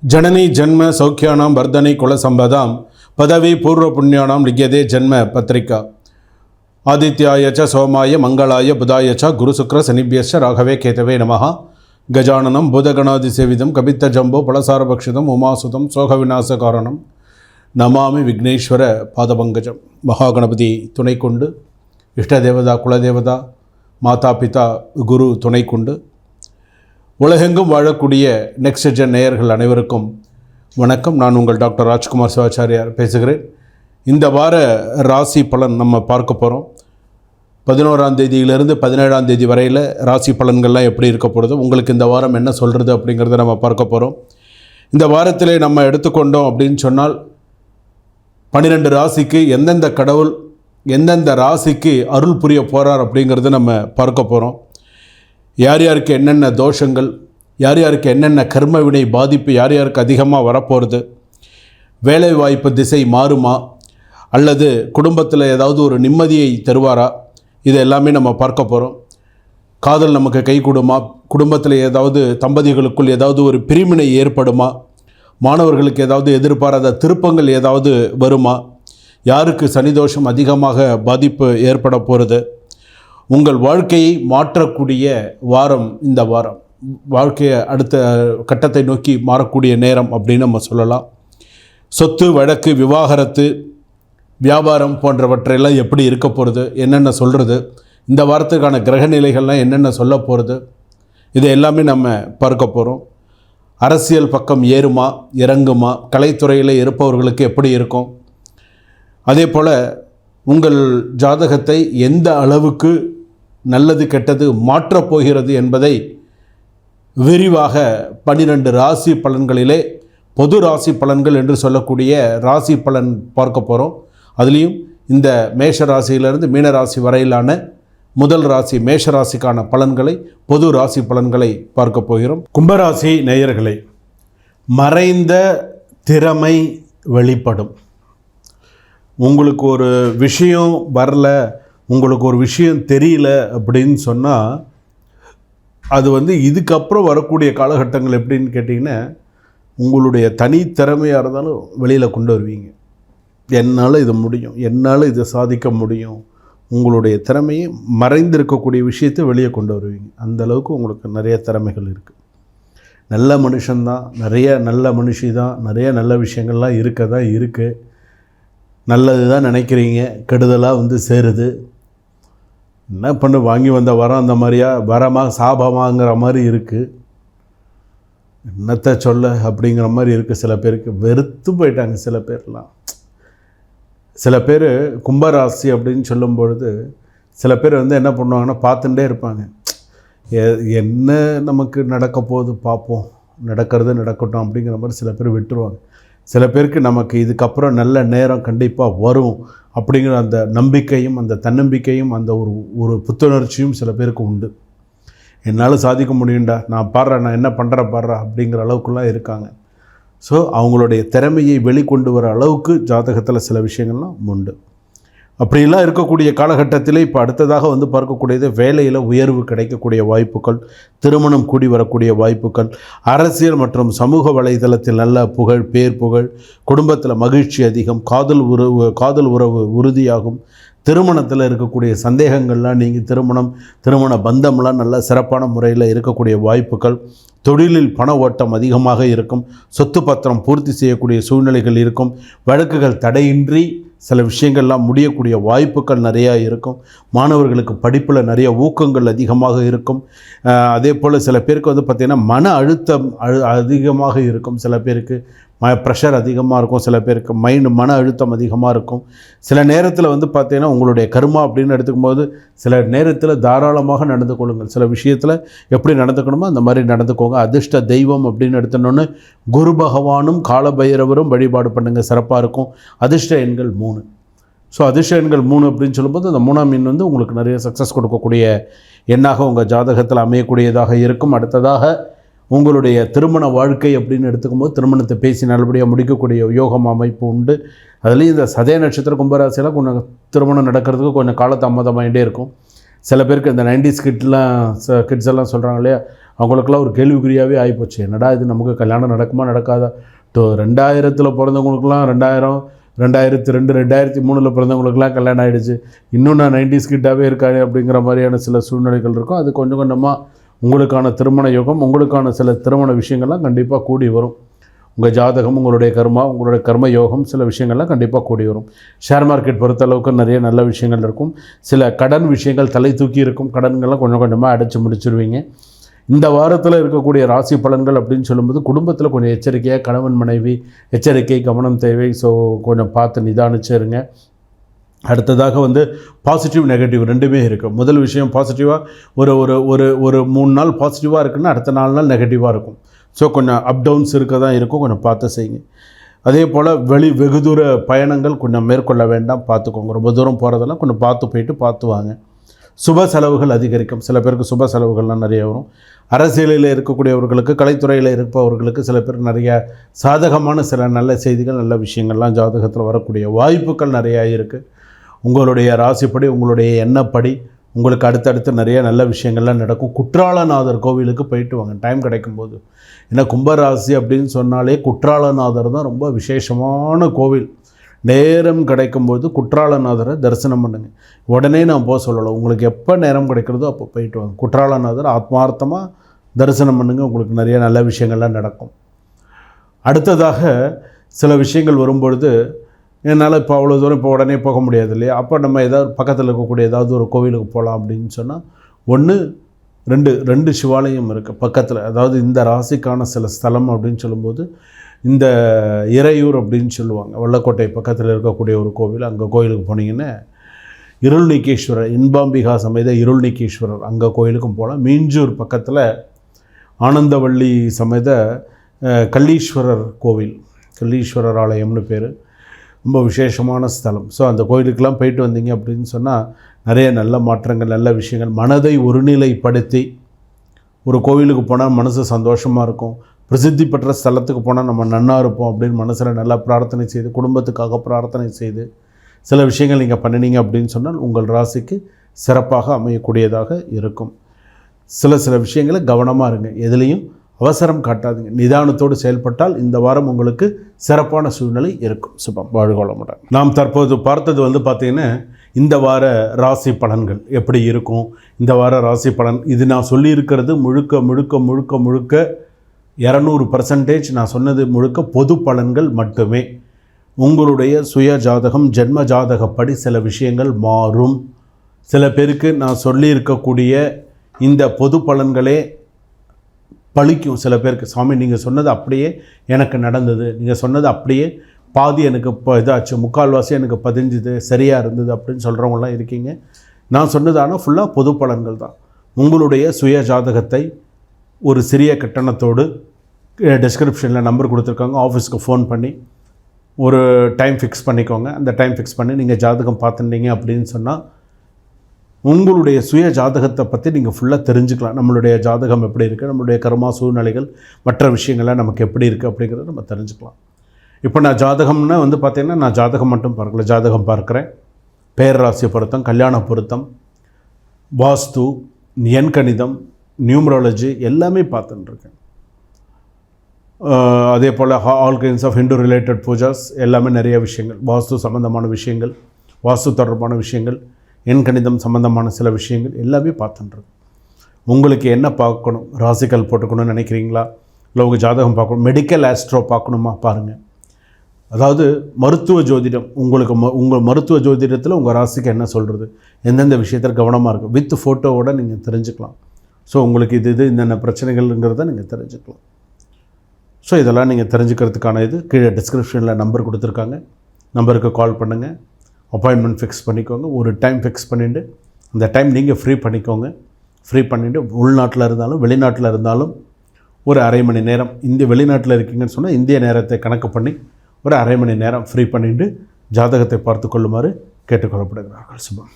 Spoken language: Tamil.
जननी जन्म सौख्यानां वर्धने कुलसंपदां पदवी पूर्व पुण्यानां लिख्यते जन्म पत्रिका आदित्याय च सोमाय मंगलाय बुधाय च गुरुशुक्र शनिभ्यश्च राघवे केतवे नमः गजाननं भूतगणादिसेवितं कपित्थजम्बो फलसारभक्षितम् उमासुतं शोकविनाशकारणं नमामि विघ्नेश्वर पादपङ्कजं महागणपति துணை கொண்டு இஷ்ட தேவதா குலதேவதா மாதா பிதா குரு துணை கொண்டு உலகெங்கும் வாழக்கூடிய நெக்ஸ்ட் ஜென் நேயர்கள் அனைவருக்கும் வணக்கம். நான் உங்கள் டாக்டர் ராஜ்குமார் சிவாச்சாரியார் பேசுகிறேன். இந்த வார ராசி பலன் நம்ம பார்க்க போகிறோம். 11ஆம் தேதியிலிருந்து 17ஆம் தேதி வரையில் ராசி பலன்கள்லாம் எப்படி இருக்க போகிறது, உங்களுக்கு இந்த வாரம் என்ன சொல்கிறது அப்படிங்கிறத நம்ம பார்க்க போகிறோம். இந்த வாரத்திலே நம்ம எடுத்துக்கொண்டோம் அப்படின்னு சொன்னால் 12 ராசிக்கு எந்தெந்த கடவுள் எந்தெந்த ராசிக்கு அருள் புரிய போகிறார் அப்படிங்கிறத நம்ம பார்க்க போகிறோம். யார் யாருக்கு என்னென்ன தோஷங்கள், யார் யாருக்கு என்னென்ன கர்ம வினை பாதிப்பு யார் யாருக்கு அதிகமாக வரப்போகிறது, வேலை வாய்ப்பு திசை மாறுமா அல்லது குடும்பத்தில் ஏதாவது ஒரு நிம்மதியை தருவாரா, இது எல்லாமே நம்ம பார்க்க போகிறோம். காதல் நமக்கு கை கொடுமா, குடும்பத்தில் ஏதாவது தம்பதிகளுக்குள் ஏதாவது ஒரு பிரிவினை ஏற்படுமா, மாணவர்களுக்கு ஏதாவது எதிர்பாராத திருப்பங்கள் ஏதாவது வருமா, யாருக்கு சனிதோஷம் அதிகமாக பாதிப்பு ஏற்பட போகிறது, உங்கள் வாழ்க்கையை மாற்றக்கூடிய வாரம் இந்த வாரம், வாழ்க்கையை அடுத்த கட்டத்தை நோக்கி மாறக்கூடிய நேரம் அப்படின்னு நம்ம சொல்லலாம். சொத்து வழக்கு விவாகரத்து வியாபாரம் போன்றவற்றையெல்லாம் எப்படி இருக்க போகிறது, என்னென்ன சொல்கிறது, இந்த வாரத்துக்கான கிரக நிலைகள்லாம் என்னென்ன சொல்ல போகிறது, இது எல்லாமே நம்ம பார்க்க போகிறோம். அரசியல் பக்கம் ஏறுமா இறங்குமா, கலைத்துறையில் இருப்பவர்களுக்கு எப்படி இருக்கும், அதே போல் உங்கள் ஜாதகத்தை எந்த அளவுக்கு நல்லது கெட்டது மாற்றப் போகிறது என்பதை விரிவாக 12 ராசி பலன்களிலே பொது ராசி பலன்கள் என்று சொல்லக்கூடிய ராசி பலன் பார்க்க போகிறோம். அதுலேயும் இந்த மேஷ ராசியிலிருந்து மீன ராசி வரையிலான முதல் ராசி மேஷ ராசிக்கான பலன்களை, பொது ராசி பலன்களை பார்க்க போகிறோம். கும்பராசி நேயர்களே, மறைந்த திறமை வெளிப்படும். உங்களுக்கு ஒரு விஷயம் வரல, உங்களுக்கு ஒரு விஷயம் தெரியல அப்படின்னு சொன்னால் அது இதுக்கப்புறம் வரக்கூடிய காலகட்டங்கள் எப்படின்னு கேட்டிங்கன்னா, உங்களுடைய தனித்திறமையாக இருந்தாலும் வெளியில் கொண்டு வருவீங்க. என்னால் இது முடியும், என்னால் இதை சாதிக்க முடியும், உங்களுடைய திறமையை மறைந்திருக்கக்கூடிய விஷயத்தை வெளியே கொண்டு வருவீங்க. அந்தளவுக்கு உங்களுக்கு நிறைய திறமைகள் இருக்குது. நல்ல மனுஷன்தான், நிறைய நல்ல மனுஷி தான், நிறைய நல்ல விஷயங்கள்லாம் இருக்க தான் இருக்குது. நல்லது தான் நினைக்கிறீங்க, கெடுதலாக சேருது. என்ன பண்ணு, வாங்கி வந்த வரம் அந்த மாதிரியா, வரமாக சாபமாங்கிற மாதிரி இருக்குது. என்னத்தை சொல்ல அப்படிங்கிற மாதிரி இருக்குது. சில பேருக்கு வெறுத்து போயிட்டாங்க. சில பேர்லாம், சில பேர் கும்பராசி அப்படின்னு சொல்லும் பொழுது சில பேர் என்ன பண்ணுவாங்கன்னா பார்த்துட்டே இருப்பாங்க. என்ன நமக்கு நடக்க போகுது பார்ப்போம், நடக்கிறது நடக்கட்டும் அப்படிங்கிற மாதிரி சில பேர் விட்டுருவாங்க. சில பேருக்கு நமக்கு இதுக்கப்புறம் நல்ல நேரம் கண்டிப்பாக வரும் அப்படிங்கிற அந்த நம்பிக்கையும் அந்த தன்னம்பிக்கையும் அந்த ஒரு புத்துணர்ச்சியும் சில பேருக்கு உண்டு. என்னால் சாதிக்க முடியும்டா, நான் பாடுறேன், நான் என்ன பண்ணுறேன் பாடுறேன் அப்படிங்கிற அளவுக்குலாம் இருக்காங்க. ஸோ அவங்களுடைய திறமையை வெளிக்கொண்டு வர அளவுக்கு ஜாதகத்தில் சில விஷயங்கள்லாம் உண்டு. அப்படிலாம் இருக்கக்கூடிய காலகட்டத்தில் இப்போ அடுத்ததாக பார்க்கக்கூடியது வேலையில் உயர்வு கிடைக்கக்கூடிய வாய்ப்புகள், திருமணம் கூடி வரக்கூடிய வாய்ப்புகள், அரசியல் மற்றும் சமூக வலைதளத்தில் நல்ல புகழ், பேர் புகழ், குடும்பத்தில் மகிழ்ச்சி அதிகம், காதல் உறவு உறுதியாகும், திருமணத்தில் இருக்கக்கூடிய சந்தேகங்கள்லாம் நீங்கள் திருமண பந்தம்லாம் நல்ல சிறப்பான முறையில் இருக்கக்கூடிய வாய்ப்புகள், தொழிலில் பண ஓட்டம் அதிகமாக இருக்கும், சொத்து பத்திரம் பூர்த்தி செய்யக்கூடிய சூழ்நிலைகள் இருக்கும், வழக்குகள் தடையின்றி சில விஷயங்கள்லாம் முடியக்கூடிய வாய்ப்புகள் நிறையா இருக்கும், மாணவர்களுக்கு படிப்பில் நிறைய ஊக்கங்கள் அதிகமாக இருக்கும். அதே போல் சில பேருக்கு பார்த்திங்கன்னா மன அழுத்தம் அதிகமாக இருக்கும். சில பேருக்கு ப்ரெஷர் அதிகமாக இருக்கும், சில பேருக்கு மன அழுத்தம் அதிகமாக இருக்கும். சில நேரத்தில் பார்த்திங்கன்னா உங்களுடைய கர்மா அப்படின்னு எடுத்துக்கும்போது சில நேரத்தில் தாராளமாக நடந்து கொள்ளுங்கள். சில விஷயத்தில் எப்படி நடந்துக்கணுமோ அந்த மாதிரி நடந்துக்கோங்க. அதிர்ஷ்ட தெய்வம் அப்படின்னு எடுத்தோன்னே குரு பகவானும் காலபைரவரும் வழிபாடு பண்ணுங்கள், சிறப்பாக இருக்கும். அதிர்ஷ்ட எண்கள் 3. ஸோ அதிர்ஷ்ட எண்கள் 3 அப்படின்னு சொல்லும்போது அந்த 3ஆம் எண் உங்களுக்கு நிறைய சக்ஸஸ் கொடுக்கக்கூடிய எண்ணாக உங்கள் ஜாதகத்தில் அமையக்கூடியதாக இருக்கும். அடுத்ததாக உங்களுடைய திருமண வாழ்க்கை அப்படின்னு எடுத்துக்கும்போது திருமணத்தை பேசி நல்லபடியாக முடிக்கக்கூடிய யோகம் அமைப்பு உண்டு. அதுலேயும் இந்த சதய நட்சத்திர கும்பராசியெல்லாம் கொஞ்சம் திருமணம் நடக்கிறதுக்கு கொஞ்சம் காலதாமதமாகிட்டே இருக்கும். சில பேருக்கு இந்த 90s கிட்ஸ் எல்லாம் சொல்கிறாங்க இல்லையா, அவங்களுக்கெல்லாம் ஒரு கேள்விக்குறியாகவே ஆகிப்போச்சு. என்னடா இது, நமக்கு கல்யாணம் நடக்குமா நடக்காதா? 2000 பிறந்தவங்களுக்குலாம் 2000, 2002, 2003 பிறந்தவங்களுக்குலாம் கல்யாணம் ஆகிடுச்சு. இன்னும் நான் 90s கிட்டாகவே இருக்காது அப்படிங்கிற மாதிரியான சில சூழ்நிலைகள் இருக்கும். அது கொஞ்சம் கொஞ்சமாக உங்களுக்கான திருமண யோகம், உங்களுக்கான சில திருமண விஷயங்கள்லாம் கண்டிப்பாக கூடி வரும். உங்கள் ஜாதகம், உங்களுடைய கர்மா, உங்களுடைய கர்ம யோகம், சில விஷயங்கள்லாம் கண்டிப்பாக கூடி வரும். ஷேர் மார்க்கெட் பொறுத்தளவுக்கு நிறைய நல்ல விஷயங்கள் இருக்கும். சில கடன் விஷயங்கள் தலை தூக்கி இருக்கும். கடன்கள்லாம் கொஞ்சம் கொஞ்சமாக அடைச்சி முடிச்சிருவீங்க. இந்த வாரத்தில் இருக்கக்கூடிய ராசி பலன்கள் அப்படின்னு சொல்லும்போது, குடும்பத்தில் கொஞ்சம் எச்சரிக்கையாக, கணவன் மனைவி எச்சரிக்கை, கவனம் தேவை. ஸோ கொஞ்சம் பார்த்து நிதானிச்சிருங்க. அடுத்ததாக வந்து பாசிட்டிவ் நெகட்டிவ் ரெண்டுமே இருக்குது. முதல் விஷயம் பாசிட்டிவாக ஒரு ஒரு ஒரு ஒரு 3 நாள் பாசிட்டிவாக இருக்குன்னா அடுத்த 4 நாள் நெகட்டிவாக இருக்கும். ஸோ கொஞ்சம் அப் டவுன்ஸ் இருக்க தான் இருக்கும். கொஞ்சம் பார்த்து செய்யுங்க. அதே போல் வெகு தூர பயணங்கள் கொஞ்சம் மேற்கொள்ள வேண்டாம், பார்த்துக்கோங்க. ரொம்ப தூரம் போகிறதெல்லாம் கொஞ்சம் பார்த்து போயிட்டு பார்த்து வாங்க. சுப செலவுகள் அதிகரிக்கும். சில பேருக்கு சுப செலவுகள்லாம் நிறைய வரும். அரசியலில் இருக்கக்கூடியவர்களுக்கு, கலைத்துறையில் இருப்பவர்களுக்கு சில பேர் நிறைய சாதகமான சில நல்ல செய்திகள், நல்ல விஷயங்கள்லாம் ஜாதகத்தில் வரக்கூடிய வாய்ப்புகள் நிறையா இருக்குது. உங்களுடைய ராசிப்படி, உங்களுடைய எண்ணப்படி உங்களுக்கு அடுத்தடுத்து நிறைய நல்ல விஷயங்கள்லாம் நடக்கும். குற்றாலநாதர் கோவிலுக்கு போயிட்டு வாங்க டைம் கிடைக்கும்போது. ஏன்னா கும்பராசி அப்படின்னு சொன்னாலே குற்றாலநாதர் தான் ரொம்ப விசேஷமான கோவில். நேரம் கிடைக்கும்போது குற்றாலநாதரை தரிசனம் பண்ணுங்கள். உடனே நான் போக சொல்லலை, உங்களுக்கு எப்போ நேரம் கிடைக்கிறதோ அப்போ போயிட்டு வாங்க. குற்றாலநாதர் ஆத்மார்த்தமாக தரிசனம் பண்ணுங்கள். உங்களுக்கு நிறைய நல்ல விஷயங்கள்லாம் நடக்கும். அடுத்ததாக சில விஷயங்கள் வரும்பொழுது, என்னால் இப்போ அவ்வளோ தூரம் இப்போ உடனே போக முடியாது இல்லையா? அப்போ நம்ம ஏதாவது பக்கத்தில் இருக்கக்கூடிய ஏதாவது ஒரு கோவிலுக்கு போகலாம் அப்படின்னு சொன்னால், 1, 2 சிவாலயம் இருக்குது பக்கத்தில். அதாவது இந்த ராசிக்கான சில ஸ்தலம் அப்படின்னு சொல்லும்போது, இந்த இறையூர் அப்படின்னு சொல்லுவாங்க, வல்லக்கோட்டை பக்கத்தில் இருக்கக்கூடிய ஒரு கோவில். அங்கே கோயிலுக்கு போனீங்கன்னா இருள்நீக்கேஸ்வரர், இன்பாம்பிகா சமேத இருள்நீக்கேஸ்வரர், அங்கே கோயிலுக்கும் போகலாம். மீஞ்சூர் பக்கத்தில் ஆனந்தவள்ளி சமேத கள்ளீஸ்வரர் கோவில், கள்ளீஸ்வரர் ஆலயம்னு பேர். ரொம்ப விசேஷமான ஸ்தலம். ஸோ அந்த கோயிலுக்கெல்லாம் போயிட்டு வந்தீங்க அப்படின்னு சொன்னால் நிறைய நல்ல மாற்றங்கள், நல்ல விஷயங்கள். மனதை ஒருநிலைப்படுத்தி ஒரு கோவிலுக்கு போனால் மனசு சந்தோஷமாக இருக்கும். பிரசித்தி பெற்ற ஸ்தலத்துக்கு போனால் நம்ம நன்னா இருப்போம் அப்படின்னு மனசில் நல்லா பிரார்த்தனை செய்து, குடும்பத்துக்காக பிரார்த்தனை செய்து சில விஷயங்கள் நீங்கள் பண்ணினீங்க அப்படின்னு சொன்னால் உங்கள் ராசிக்கு சிறப்பாக அமையக்கூடியதாக இருக்கும். சில விஷயங்களை கவனமாக இருங்க. எதுலேயும் அவசரம் காட்டாதீங்க. நிதானத்தோடு செயல்பட்டால் இந்த வாரம் உங்களுக்கு சிறப்பான சூழ்நிலை இருக்கும். சுபம். வாழ்க வளமுடன். நாம் தற்போது பார்த்தது வந்து பார்த்திங்கன்னா இந்த வார ராசி பலன்கள் எப்படி இருக்கும். இந்த வார ராசி பலன் இது நான் சொல்லியிருக்கிறது முழுக்க 200% நான் சொன்னது முழுக்க பொது பலன்கள் மட்டுமே. உங்களுடைய சுய ஜாதகம், ஜென்ம ஜாதகப்படி சில விஷயங்கள் மாறும். சில பேருக்கு நான் சொல்லியிருக்கக்கூடிய இந்த பொது பலன்களே பழிக்கும். சில பேருக்கு, சாமி நீங்கள் சொன்னது அப்படியே எனக்கு நடந்தது, நீங்கள் சொன்னது அப்படியே பாதி எனக்கு இப்போ இதாச்சு, முக்கால்வாசி எனக்கு பதிஞ்சுது, சரியாக இருந்தது அப்படின்னு சொல்கிறவங்களாம் இருக்கீங்க. நான் சொன்னது ஆனால் ஃபுல்லாக பொது பலன்கள் தான். உங்களுடைய சுய ஜாதகத்தை ஒரு சிறிய கட்டணத்தோடு டிஸ்கிரிப்ஷனில் நம்பர் கொடுத்துருக்காங்க, ஆஃபீஸ்க்கு ஃபோன் பண்ணி ஒரு டைம் ஃபிக்ஸ் பண்ணிக்கோங்க. அந்த டைம் ஃபிக்ஸ் பண்ணி நீங்கள் ஜாதகம் பார்த்துட்டீங்க அப்படின்னு சொன்னால் உங்களுடைய சுய ஜாதகத்தை பற்றி நீங்கள் ஃபுல்லாக தெரிஞ்சுக்கலாம். நம்மளுடைய ஜாதகம் எப்படி இருக்குது, நம்மளுடைய கர்மா சூழ்நிலைகள் மற்ற விஷயங்கள்லாம் நமக்கு எப்படி இருக்குது அப்படிங்கிறத நம்ம தெரிஞ்சுக்கலாம். இப்போ நான் ஜாதகம்னா வந்து பார்த்திங்கன்னா நான் ஜாதகம் மட்டும் பார்க்கல, ஜாதகம் பார்க்குறேன், பேரராசி பொருத்தம், கல்யாண பொருத்தம், வாஸ்து, எண்கணிதம், நியூமராலஜி எல்லாமே பார்த்துட்டுருக்கேன். அதே போல் all kinds of Hindu related pujas எல்லாமே நிறைய விஷயங்கள், வாஸ்து சம்மந்தமான விஷயங்கள், வாஸ்து தொடர்பான விஷயங்கள், எண்கணிதம் சம்மந்தமான சில விஷயங்கள் எல்லாமே பார்த்துட்டுருக்கு. உங்களுக்கு என்ன பார்க்கணும், ராசிக்கல் போட்டுக்கணும்னு நினைக்கிறீங்களா, இல்லை உங்கள் ஜாதகம் பார்க்கணும், மெடிக்கல் ஆஸ்ட்ரோ பார்க்கணுமா பாருங்கள். அதாவது மருத்துவ ஜோதிடம், உங்களுக்கு உங்கள் மருத்துவ ஜோதிடத்தில் உங்கள் ராசிக்கு என்ன சொல்கிறது, எந்தெந்த விஷயத்தில் கவனமாக இருக்குது, வித் ஃபோட்டோவோடு நீங்கள் தெரிஞ்சுக்கலாம். ஸோ உங்களுக்கு இது என்னென்ன பிரச்சனைகள்ங்கிறத நீங்கள் தெரிஞ்சுக்கலாம். ஸோ இதெல்லாம் நீங்கள் தெரிஞ்சுக்கிறதுக்கான இது கீழே டிஸ்கிரிப்ஷனில் நம்பர் கொடுத்துருக்காங்க. நம்பருக்கு கால் பண்ணுங்கள், அப்பாயின்மெண்ட் ஃபிக்ஸ் பண்ணிக்கோங்க. ஒரு டைம் ஃபிக்ஸ் பண்ணிவிட்டு அந்த டைம் நீங்கள் ஃப்ரீ பண்ணிக்கோங்க. ஃப்ரீ பண்ணிவிட்டு உள்நாட்டில் இருந்தாலும் வெளிநாட்டில் இருந்தாலும் ஒரு அரை மணி நேரம், வெளிநாட்டில் இருக்கீங்கன்னு சொன்னால் இந்திய நேரத்தை கணக்கு பண்ணி ஒரு அரை மணி நேரம் ஃப்ரீ பண்ணிவிட்டு ஜாதகத்தை பார்த்து கொள்ளுமாறு கேட்டுக்கொள்ளப்படுகிறார்கள். சுபம்.